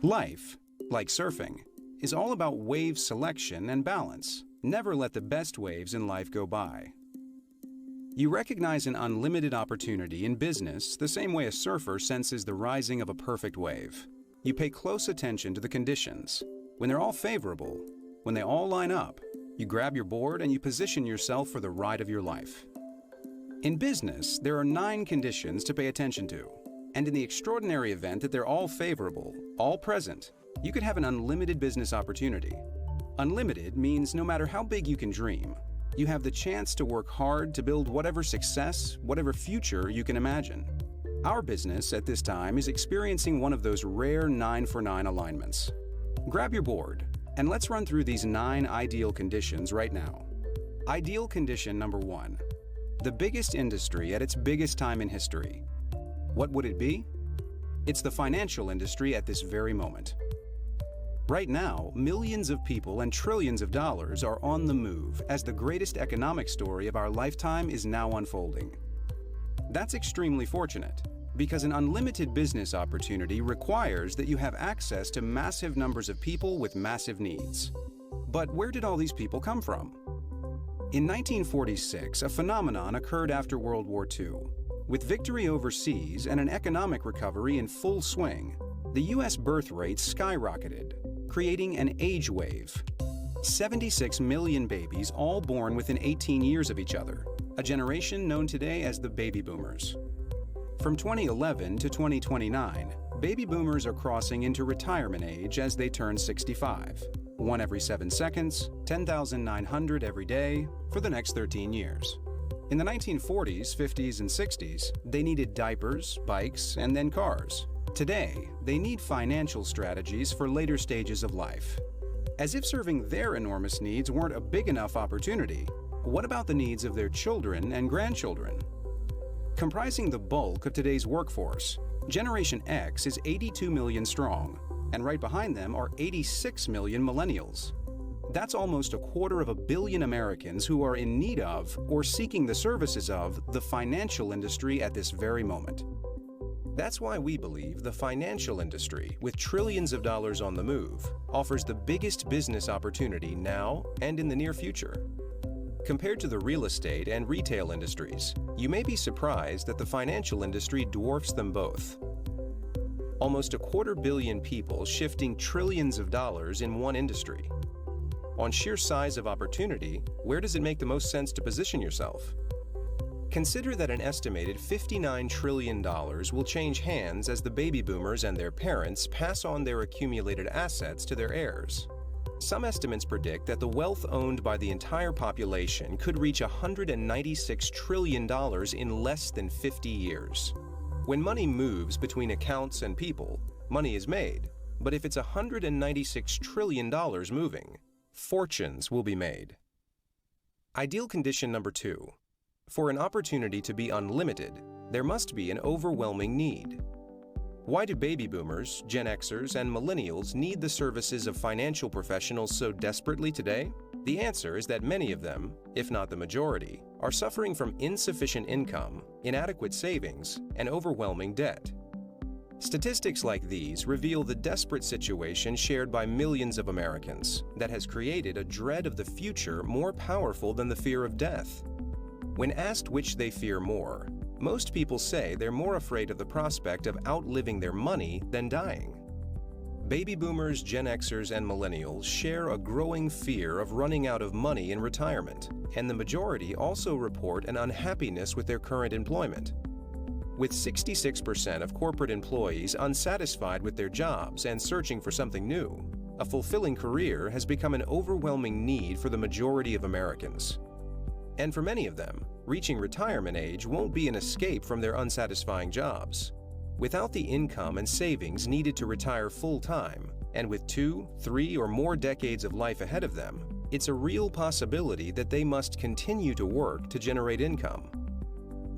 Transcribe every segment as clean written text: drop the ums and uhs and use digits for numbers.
Life, like surfing, is all about wave selection and balance. Never let the best waves in life go by. You recognize an unlimited opportunity in business the same way a surfer senses the rising of a perfect wave. You pay close attention to the conditions. When they're all favorable, when they all line up, you grab your board and you position yourself for the ride of your life. In business, there are 9 conditions to pay attention to. And in the extraordinary event that they're all favorable, all present, you could have an unlimited business opportunity. Unlimited means no matter how big you can dream, you have the chance to work hard to build whatever success, whatever future you can imagine. Our business at this time is experiencing one of those rare 9-for-9 alignments. Grab your board and let's run through these 9 ideal conditions right now. Ideal condition number 1. The biggest industry at its biggest time in history. What would it be? It's the financial industry at this very moment. Right now, millions of people and trillions of dollars are on the move as the greatest economic story of our lifetime is now unfolding. That's extremely fortunate, because an unlimited business opportunity requires that you have access to massive numbers of people with massive needs. But where did all these people come from? In 1946, a phenomenon occurred after World War II. With victory overseas and an economic recovery in full swing, the U.S. birth rate skyrocketed, creating an age wave. 76 million babies, all born within 18 years of each other, a generation known today as the baby boomers. From 2011 to 2029, baby boomers are crossing into retirement age as they turn 65. 1 every 7 seconds, 10,900 every day, for the next 13 years. In the 1940s, 50s, and 60s, they needed diapers, bikes, and then cars. Today, they need financial strategies for later stages of life. As if serving their enormous needs weren't a big enough opportunity, what about the needs of their children and grandchildren? Comprising the bulk of today's workforce, Generation X is 82 million strong, and right behind them are 86 million millennials. That's almost 250 million Americans who are in need of or seeking the services of the financial industry at this very moment. That's why we believe the financial industry, with trillions of dollars on the move, offers the biggest business opportunity now and in the near future. Compared to the real estate and retail industries, you may be surprised that the financial industry dwarfs them both. Almost 250 million people shifting trillions of dollars in one industry. On sheer size of opportunity, where does it make the most sense to position yourself? Consider that an estimated $59 trillion will change hands as the baby boomers and their parents pass on their accumulated assets to their heirs. Some estimates predict that the wealth owned by the entire population could reach $196 trillion in less than 50 years. When money moves between accounts and people, money is made. But if it's $196 trillion moving, fortunes will be made. Ideal condition number 2. For an opportunity to be unlimited, there must be an overwhelming need. Why do baby boomers, Gen Xers, and millennials need the services of financial professionals so desperately today? The answer is that many of them, if not the majority, are suffering from insufficient income, inadequate savings, and overwhelming debt. Statistics like these reveal the desperate situation shared by millions of Americans that has created a dread of the future more powerful than the fear of death. When asked which they fear more, most people say they're more afraid of the prospect of outliving their money than dying. Baby boomers, Gen Xers, and millennials share a growing fear of running out of money in retirement, and the majority also report an unhappiness with their current employment. With 66% of corporate employees unsatisfied with their jobs and searching for something new, a fulfilling career has become an overwhelming need for the majority of Americans. And for many of them, reaching retirement age won't be an escape from their unsatisfying jobs. Without the income and savings needed to retire full-time, and with 2, 3, or more decades of life ahead of them, it's a real possibility that they must continue to work to generate income.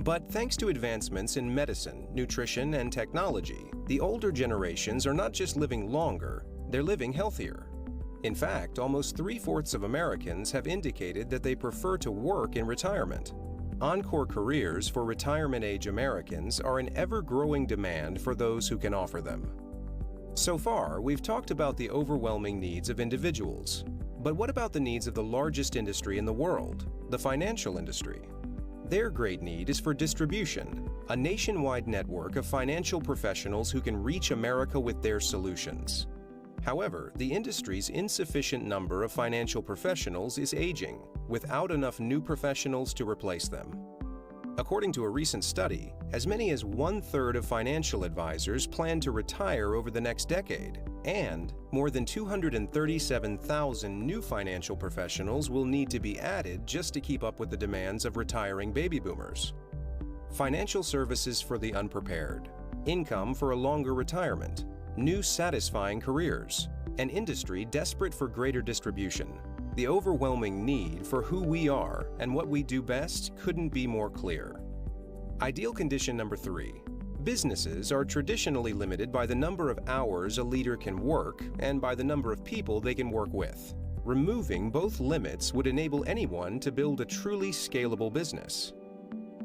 But thanks to advancements in medicine, nutrition, and technology, the older generations are not just living longer, they're living healthier. In fact, almost 3/4 of Americans have indicated that they prefer to work in retirement. Encore careers for retirement-age Americans are in ever-growing demand for those who can offer them. So far, we've talked about the overwhelming needs of individuals. But what about the needs of the largest industry in the world, the financial industry? Their great need is for distribution, a nationwide network of financial professionals who can reach America with their solutions. However, the industry's insufficient number of financial professionals is aging, without enough new professionals to replace them. According to a recent study, as many as 1/3 of financial advisors plan to retire over the next decade, and more than 237,000 new financial professionals will need to be added just to keep up with the demands of retiring baby boomers. Financial services for the unprepared, income for a longer retirement, new satisfying careers, an industry desperate for greater distribution. The overwhelming need for who we are and what we do best couldn't be more clear. Ideal condition number 3. Businesses are traditionally limited by the number of hours a leader can work and by the number of people they can work with. Removing both limits would enable anyone to build a truly scalable business.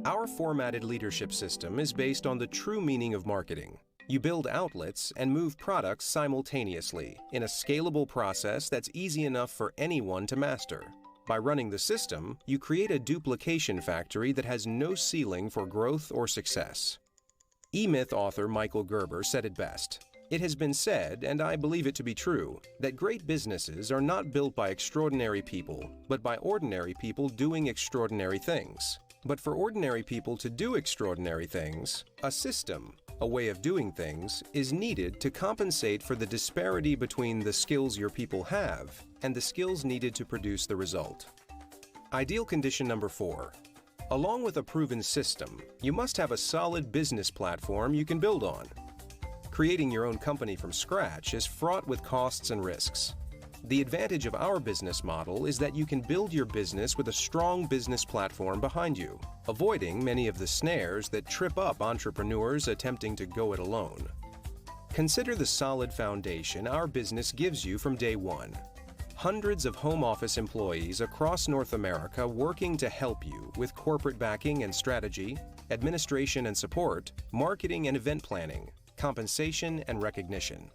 Our formatted leadership system is based on the true meaning of marketing. You build outlets and move products simultaneously in a scalable process that's easy enough for anyone to master. By running the system, you create a duplication factory that has no ceiling for growth or success. E-Myth author Michael Gerber said it best. It has been said, and I believe it to be true, that great businesses are not built by extraordinary people, but by ordinary people doing extraordinary things. But for ordinary people to do extraordinary things, a system, a way of doing things, is needed to compensate for the disparity between the skills your people have and the skills needed to produce the result. Ideal condition number 4. Along with a proven system, you must have a solid business platform you can build on. Creating your own company from scratch is fraught with costs and risks. The advantage of our business model is that you can build your business with a strong business platform behind you, avoiding many of the snares that trip up entrepreneurs attempting to go it alone. Consider the solid foundation our business gives you from day one. Hundreds of home office employees across North America working to help you with corporate backing and strategy, administration and support, marketing and event planning, compensation and recognition.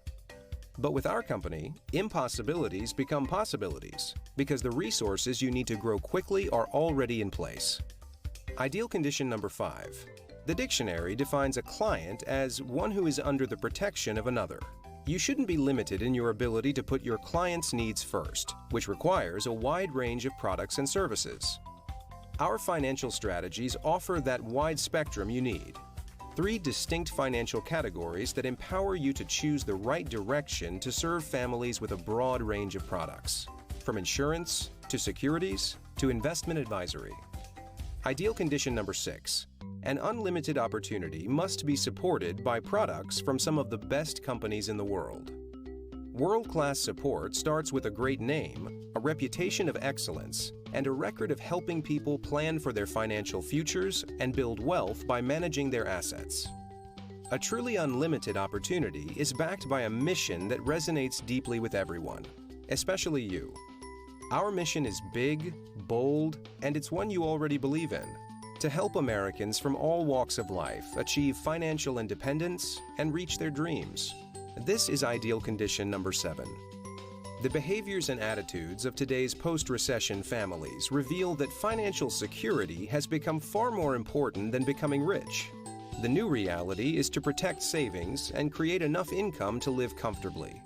But with our company, impossibilities become possibilities because the resources you need to grow quickly are already in place. Ideal condition number 5. The dictionary defines a client as one who is under the protection of another. You shouldn't be limited in your ability to put your client's needs first, which requires a wide range of products and services. Our financial strategies offer that wide spectrum you need. 3 distinct financial categories that empower you to choose the right direction to serve families with a broad range of products, from insurance to securities to investment advisory. Ideal condition number 6. An unlimited opportunity must be supported by products from some of the best companies in the world. World-class support starts with a great name, a reputation of excellence, and a record of helping people plan for their financial futures and build wealth by managing their assets. A truly unlimited opportunity is backed by a mission that resonates deeply with everyone, especially you. Our mission is big, bold, and it's one you already believe in: to help Americans from all walks of life achieve financial independence and reach their dreams. This is ideal condition number 7. The behaviors and attitudes of today's post-recession families reveal that financial security has become far more important than becoming rich. The new reality is to protect savings and create enough income to live comfortably.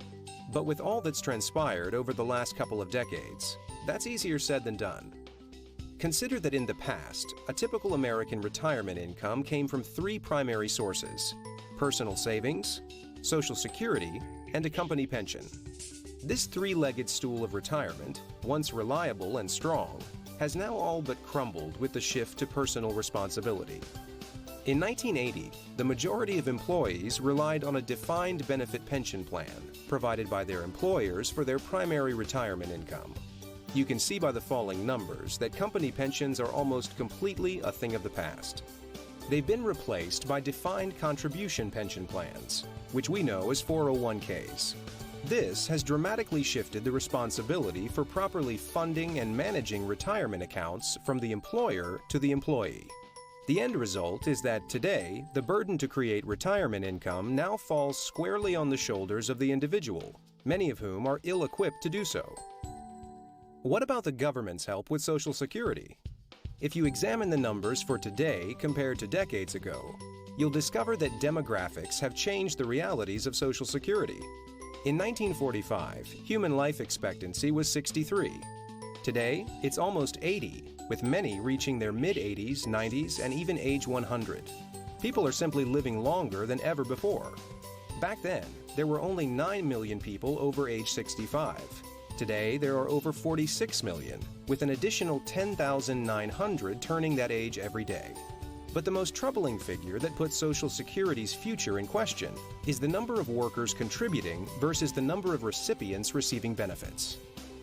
But with all that's transpired over the last couple of decades, that's easier said than done. Consider that in the past, a typical American retirement income came from 3 primary sources: personal savings, Social Security, and a company pension. This 3-legged stool of retirement, once reliable and strong, has now all but crumbled with the shift to personal responsibility. In 1980, the majority of employees relied on a defined benefit pension plan provided by their employers for their primary retirement income. You can see by the falling numbers that company pensions are almost completely a thing of the past. They've been replaced by defined contribution pension plans, which we know as 401ks. This has dramatically shifted the responsibility for properly funding and managing retirement accounts from the employer to the employee. The end result is that today, the burden to create retirement income now falls squarely on the shoulders of the individual, many of whom are ill-equipped to do so. What about the government's help with Social Security? If you examine the numbers for today compared to decades ago, you'll discover that demographics have changed the realities of Social Security. In 1945, human life expectancy was 63. Today, it's almost 80, with many reaching their mid-80s, 90s, and even age 100. People are simply living longer than ever before. Back then, there were only 9 million people over age 65. Today, there are over 46 million, with an additional 10,900 turning that age every day. But the most troubling figure that puts Social Security's future in question is the number of workers contributing versus the number of recipients receiving benefits.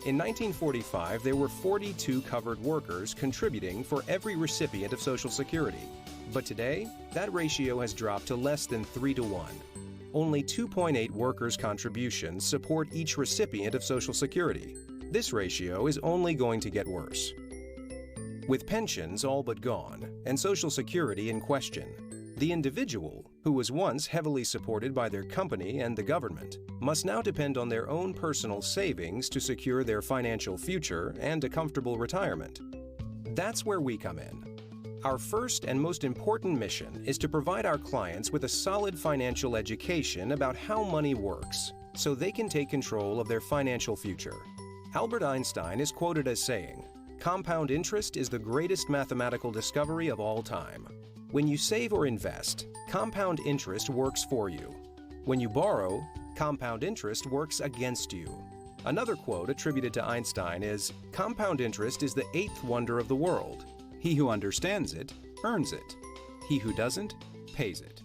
In 1945, there were 42 covered workers contributing for every recipient of Social Security. But today, that ratio has dropped to less than 3 to 1. Only 2.8 workers' contributions support each recipient of Social Security. This ratio is only going to get worse. With pensions all but gone and Social Security in question, the individual, who was once heavily supported by their company and the government, must now depend on their own personal savings to secure their financial future and a comfortable retirement. That's where we come in. Our first and most important mission is to provide our clients with a solid financial education about how money works, so they can take control of their financial future. Albert Einstein is quoted as saying, "Compound interest is the greatest mathematical discovery of all time. When you save or invest, compound interest works for you. When you borrow, compound interest works against you." Another quote attributed to Einstein is, "Compound interest is the eighth wonder of the world. He who understands it, earns it. He who doesn't, pays it."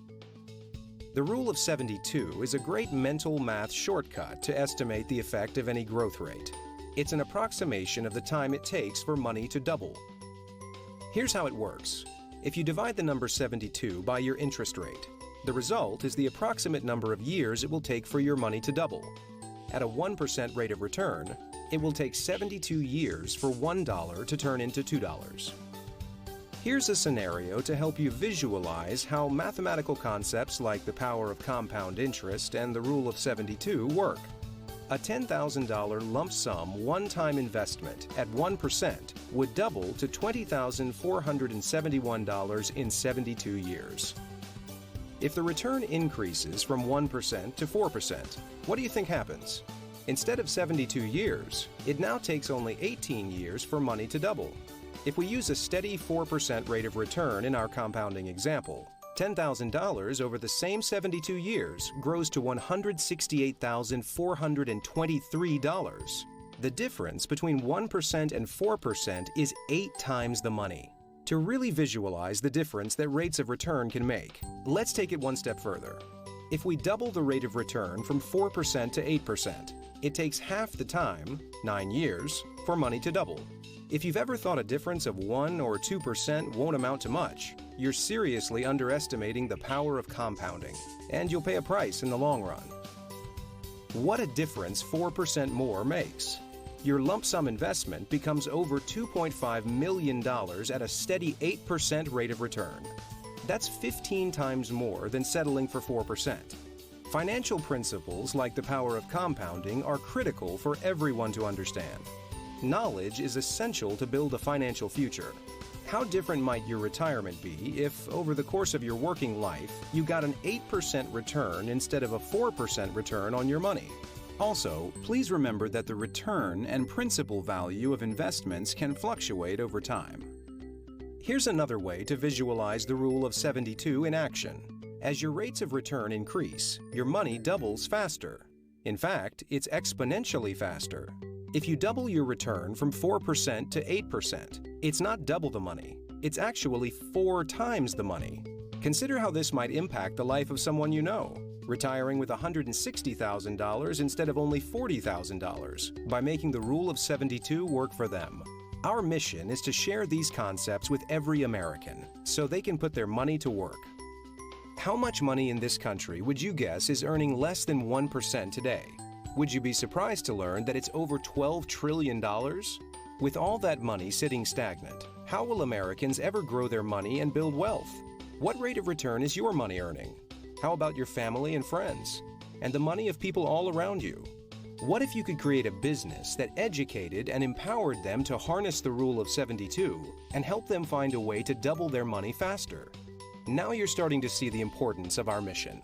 The rule of 72 is a great mental math shortcut to estimate the effect of any growth rate. It's an approximation of the time it takes for money to double. Here's how it works. If you divide the number 72 by your interest rate, the result is the approximate number of years it will take for your money to double. At a 1% rate of return, it will take 72 years for $1 to turn into $2. Here's a scenario to help you visualize how mathematical concepts like the power of compound interest and the rule of 72 work. A $10,000 lump sum one-time investment at 1% would double to $20,471 in 72 years. If the return increases from 1% to 4%, what do you think happens? Instead of 72 years, it now takes only 18 years for money to double. If we use a steady 4% rate of return in our compounding example, $10,000 over the same 72 years grows to $168,423. The difference between 1% and 4% is 8 times the money. To really visualize the difference that rates of return can make, let's take it one step further. If we double the rate of return from 4% to 8%, it takes half the time, 9 years, for money to double. If you've ever thought a difference of 1 or 2% won't amount to much, you're seriously underestimating the power of compounding, and you'll pay a price in the long run. What a difference 4% more makes. Your lump sum investment becomes over $2.5 million at a steady 8% rate of return. That's 15 times more than settling for 4%. Financial principles like the power of compounding are critical for everyone to understand. Knowledge is essential to build a financial future. How different might your retirement be if, over the course of your working life, you got an 8% return instead of a 4% return on your money? Also, please remember that the return and principal value of investments can fluctuate over time. Here's another way to visualize the rule of 72 in action. As your rates of return increase, your money doubles faster. In fact, it's exponentially faster. If you double your return from 4% to 8%, it's not double the money, it's actually 4 times the money. Consider how this might impact the life of someone you know, retiring with $160,000 instead of only $40,000 by making the rule of 72 work for them. Our mission is to share these concepts with every American so they can put their money to work. How much money in this country would you guess is earning less than 1% today? Would you be surprised to learn that it's over $12 trillion? With all that money sitting stagnant, how will Americans ever grow their money and build wealth? What rate of return is your money earning? How about your family and friends? And the money of people all around you? What if you could create a business that educated and empowered them to harness the Rule of 72 and help them find a way to double their money faster? Now you're starting to see the importance of our mission.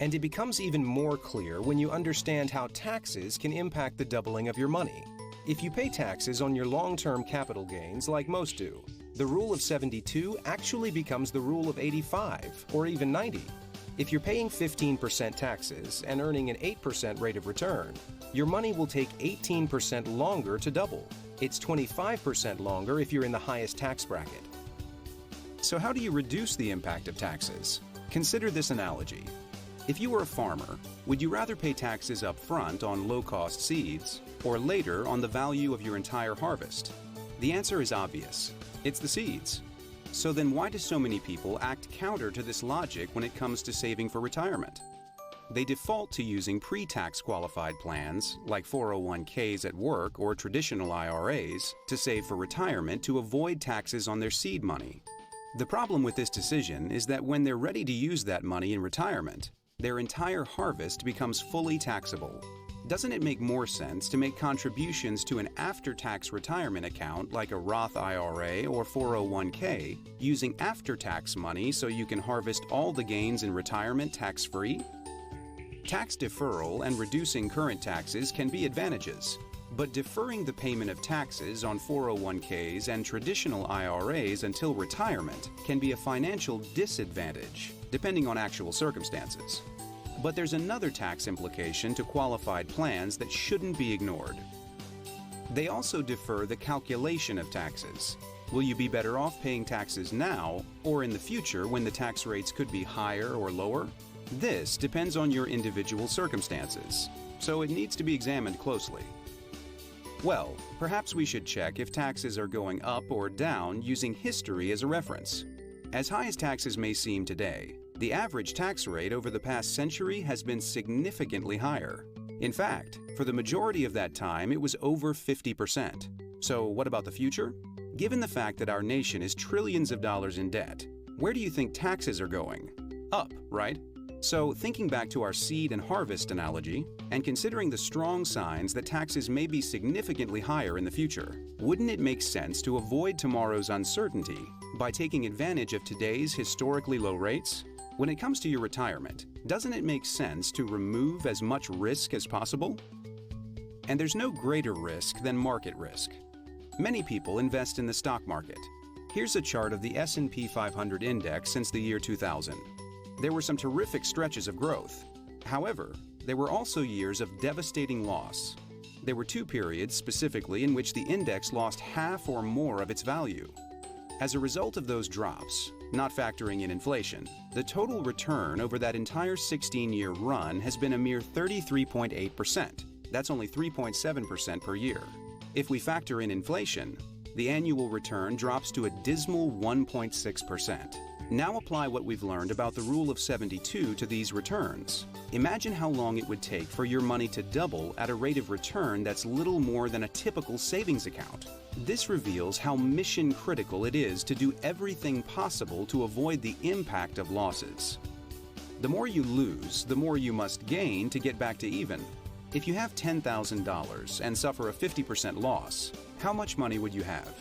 And it becomes even more clear when you understand how taxes can impact the doubling of your money. If you pay taxes on your long-term capital gains like most do, the Rule of 72 actually becomes the Rule of 85 or even 90. If you're paying 15% taxes and earning an 8% rate of return, your money will take 18% longer to double. It's 25% longer if you're in the highest tax bracket. So how do you reduce the impact of taxes? Consider this analogy. If you were a farmer, would you rather pay taxes up front on low-cost seeds or later on the value of your entire harvest? The answer is obvious. It's the seeds. So then why do so many people act counter to this logic when it comes to saving for retirement? They default to using pre-tax qualified plans like 401ks at work or traditional IRAs to save for retirement to avoid taxes on their seed money. The problem with this decision is that when they're ready to use that money in retirement, their entire harvest becomes fully taxable. Doesn't it make more sense to make contributions to an after-tax retirement account like a Roth IRA or 401k using after-tax money so you can harvest all the gains in retirement tax-free? Tax deferral and reducing current taxes can be advantages, but deferring the payment of taxes on 401ks and traditional IRAs until retirement can be a financial disadvantage, depending on actual circumstances. But there's another tax implication to qualified plans that shouldn't be ignored. They also defer the calculation of taxes. Will you be better off paying taxes now or in the future when the tax rates could be higher or lower? This depends on your individual circumstances, so it needs to be examined closely. Well, perhaps we should check if taxes are going up or down using history as a reference. As high as taxes may seem today, the average tax rate over the past century has been significantly higher. In fact, for the majority of that time, it was over 50%. So what about the future? Given the fact that our nation is trillions of dollars in debt, where do you think taxes are going? Up, right? So thinking back to our seed and harvest analogy, and considering the strong signs that taxes may be significantly higher in the future, wouldn't it make sense to avoid tomorrow's uncertainty by taking advantage of today's historically low rates? When it comes to your retirement, doesn't it make sense to remove as much risk as possible? And there's no greater risk than market risk. Many people invest in the stock market. Here's a chart of the S&P 500 index since the year 2000. There were some terrific stretches of growth. However, there were also years of devastating loss. There were two periods specifically in which the index lost half or more of its value. As a result of those drops, not factoring in inflation, the total return over that entire 16-year run has been a mere 33.8%. That's only 3.7% per year. If we factor in inflation, the annual return drops to a dismal 1.6%. Now apply what we've learned about the Rule of 72 to these returns. Imagine how long it would take for your money to double at a rate of return that's little more than a typical savings account. This reveals how mission critical it is to do everything possible to avoid the impact of losses. The more you lose, the more you must gain to get back to even. If you have $10,000 and suffer a 50% loss, how much money would you have?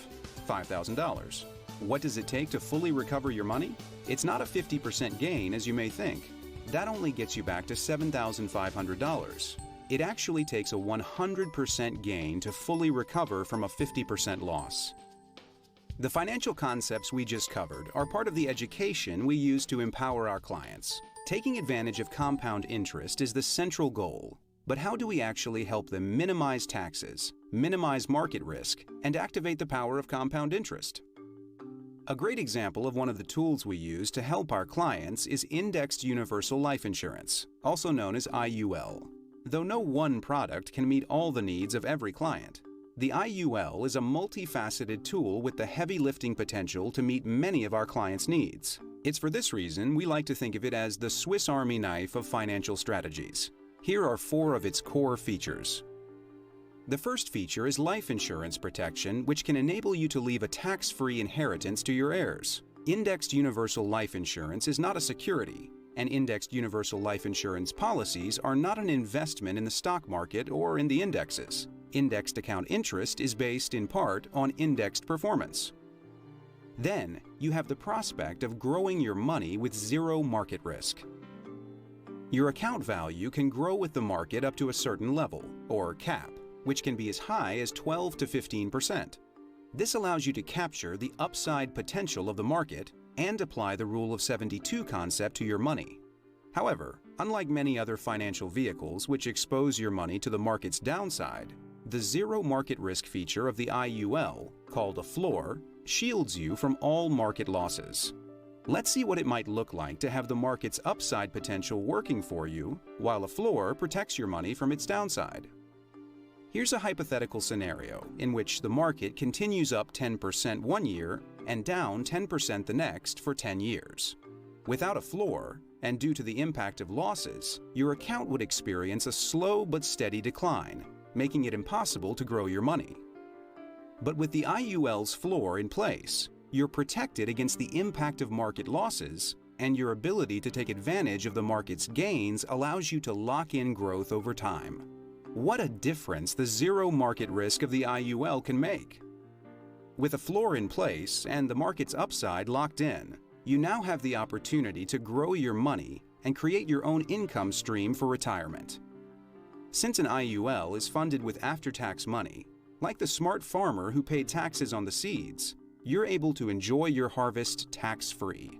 $5,000. What does it take to fully recover your money? It's not a 50% gain as you may think. That only gets you back to $7,500. It actually takes a 100% gain to fully recover from a 50% loss. The financial concepts we just covered are part of the education we use to empower our clients. Taking advantage of compound interest is the central goal. But how do we actually help them minimize taxes, minimize market risk, and activate the power of compound interest? A great example of one of the tools we use to help our clients is Indexed Universal Life Insurance, also known as IUL. Though no one product can meet all the needs of every client, the IUL is a multifaceted tool with the heavy lifting potential to meet many of our clients' needs. It's for this reason we like to think of it as the Swiss Army knife of financial strategies. Here are 4 of its core features. The first feature is life insurance protection, which can enable you to leave a tax-free inheritance to your heirs. Indexed universal life insurance is not a security, and indexed universal life insurance policies are not an investment in the stock market or in the indexes. Indexed account interest is based in part on indexed performance. Then, you have the prospect of growing your money with zero market risk. Your account value can grow with the market up to a certain level, or cap, which can be as high as 12 to 15%. This allows you to capture the upside potential of the market and apply the Rule of 72 concept to your money. However, unlike many other financial vehicles which expose your money to the market's downside, the zero market risk feature of the IUL, called a floor, shields you from all market losses. Let's see what it might look like to have the market's upside potential working for you, while a floor protects your money from its downside. Here's a hypothetical scenario in which the market continues up 10% one year and down 10% the next for 10 years. Without a floor, and due to the impact of losses, your account would experience a slow but steady decline, making it impossible to grow your money. But with the IUL's floor in place, you're protected against the impact of market losses, and your ability to take advantage of the market's gains allows you to lock in growth over time. What a difference the zero market risk of the IUL can make! With a floor in place and the market's upside locked in, you now have the opportunity to grow your money and create your own income stream for retirement. Since an IUL is funded with after-tax money, like the smart farmer who paid taxes on the seeds, you're able to enjoy your harvest tax-free.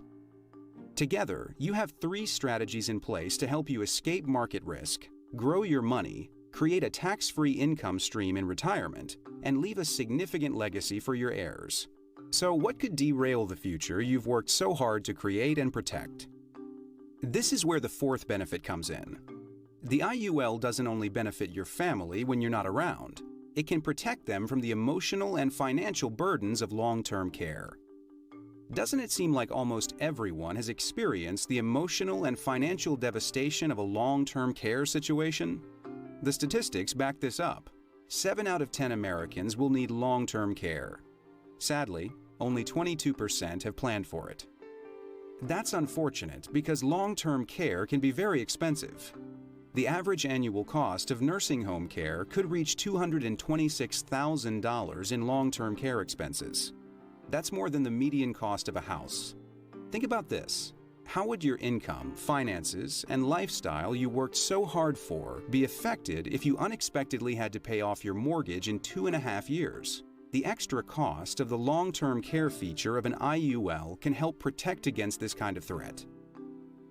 Together, you have 3 strategies in place to help you escape market risk, grow your money, create a tax-free income stream in retirement, and leave a significant legacy for your heirs. So what could derail the future you've worked so hard to create and protect? This is where the 4th benefit comes in. The IUL doesn't only benefit your family when you're not around, it can protect them from the emotional and financial burdens of long-term care. Doesn't it seem like almost everyone has experienced the emotional and financial devastation of a long-term care situation? The statistics back this up. 7 out of 10 Americans will need long-term care. Sadly, only 22% have planned for it. That's unfortunate because long-term care can be very expensive. The average annual cost of nursing home care could reach $226,000 in long-term care expenses. That's more than the median cost of a house. Think about this. How would your income, finances, and lifestyle you worked so hard for be affected if you unexpectedly had to pay off your mortgage in 2.5 years? The extra cost of the long-term care feature of an IUL can help protect against this kind of threat.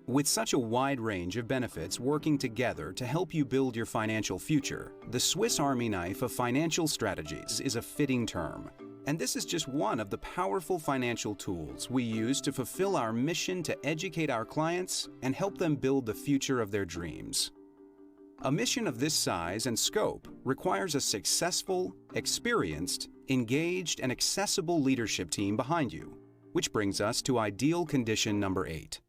With such a wide range of benefits working together to help you build your financial future, the Swiss Army knife of financial strategies is a fitting term. And this is just one of the powerful financial tools we use to fulfill our mission to educate our clients and help them build the future of their dreams. A mission of this size and scope requires a successful, experienced, engaged, and accessible leadership team behind you, which brings us to ideal condition number 8.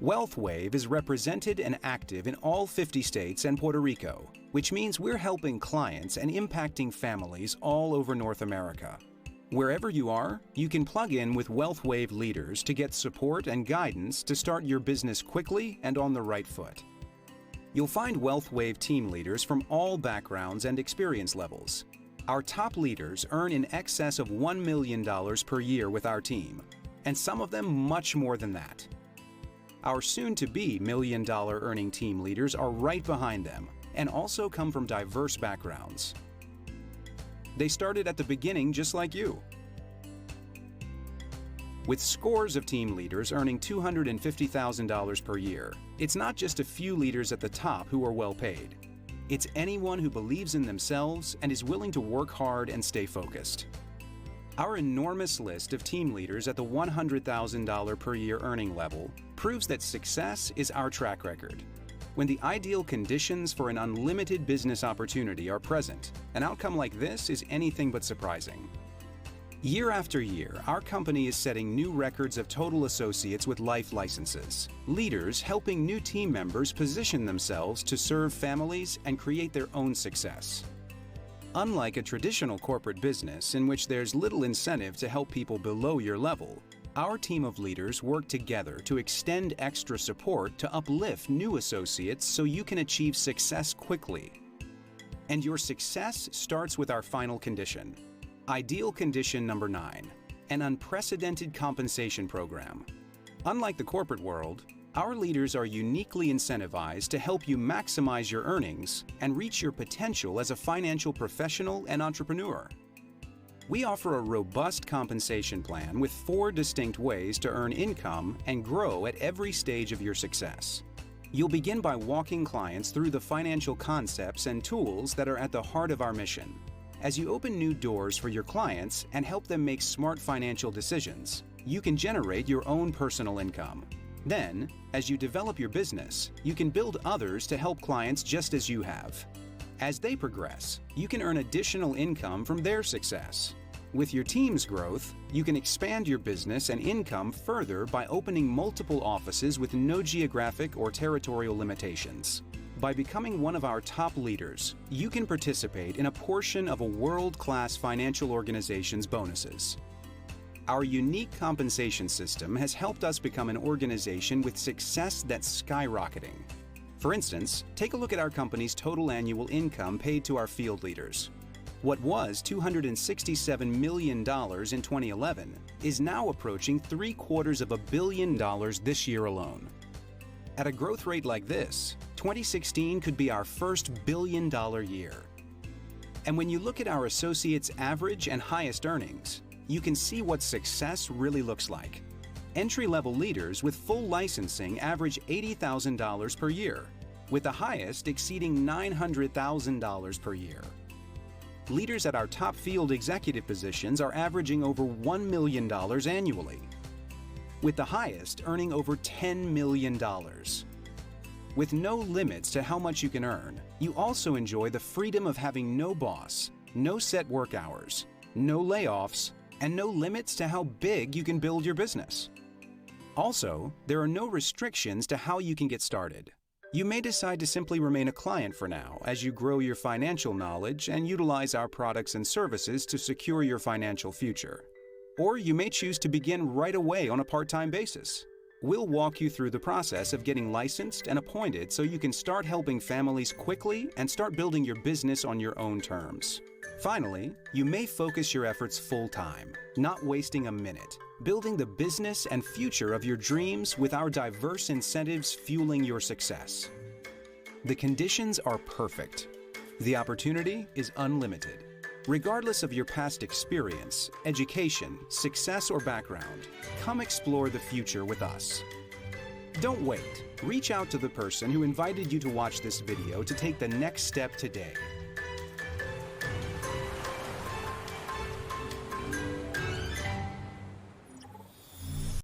WealthWave is represented and active in all 50 states and Puerto Rico, which means we're helping clients and impacting families all over North America. Wherever you are, you can plug in with WealthWave leaders to get support and guidance to start your business quickly and on the right foot. You'll find WealthWave team leaders from all backgrounds and experience levels. Our top leaders earn in excess of $1 million per year with our team, and some of them much more than that. Our soon-to-be million-dollar earning team leaders are right behind them and also come from diverse backgrounds. They started at the beginning just like you. With scores of team leaders earning $250,000 per year, it's not just a few leaders at the top who are well paid. It's anyone who believes in themselves and is willing to work hard and stay focused. Our enormous list of team leaders at the $100,000 per year earning level proves that success is our track record. When the ideal conditions for an unlimited business opportunity are present, an outcome like this is anything but surprising. Year after year, our company is setting new records of total associates with life licenses. Leaders helping new team members position themselves to serve families and create their own success. Unlike a traditional corporate business in which there's little incentive to help people below your level, our team of leaders work together to extend extra support to uplift new associates so you can achieve success quickly. And your success starts with our final condition. Ideal condition number 9, an unprecedented compensation program. Unlike the corporate world, our leaders are uniquely incentivized to help you maximize your earnings and reach your potential as a financial professional and entrepreneur. We offer a robust compensation plan with 4 distinct ways to earn income and grow at every stage of your success. You'll begin by walking clients through the financial concepts and tools that are at the heart of our mission. As you open new doors for your clients and help them make smart financial decisions, you can generate your own personal income. Then, as you develop your business, you can build others to help clients just as you have. As they progress, you can earn additional income from their success. With your team's growth, you can expand your business and income further by opening multiple offices with no geographic or territorial limitations. By becoming one of our top leaders, you can participate in a portion of a world-class financial organization's bonuses. Our unique compensation system has helped us become an organization with success that's skyrocketing. For instance, take a look at our company's total annual income paid to our field leaders. What was $267 million in 2011 is now approaching $750 million this year alone. At a growth rate like this, 2016 could be our first billion-dollar year. And when you look at our associates' average and highest earnings, you can see what success really looks like. Entry-level leaders with full licensing average $80,000 per year, with the highest exceeding $900,000 per year. Leaders at our top field executive positions are averaging over $1 million annually, with the highest earning over $10 million. With no limits to how much you can earn, you also enjoy the freedom of having no boss, no set work hours, no layoffs, and no limits to how big you can build your business. Also, there are no restrictions to how you can get started. You may decide to simply remain a client for now as you grow your financial knowledge and utilize our products and services to secure your financial future. Or you may choose to begin right away on a part-time basis. We'll walk you through the process of getting licensed and appointed so you can start helping families quickly and start building your business on your own terms. Finally, you may focus your efforts full-time, not wasting a minute, building the business and future of your dreams with our diverse incentives fueling your success. The conditions are perfect. The opportunity is unlimited. Regardless of your past experience, education, success, or background, come explore the future with us. Don't wait. Reach out to the person who invited you to watch this video to take the next step today.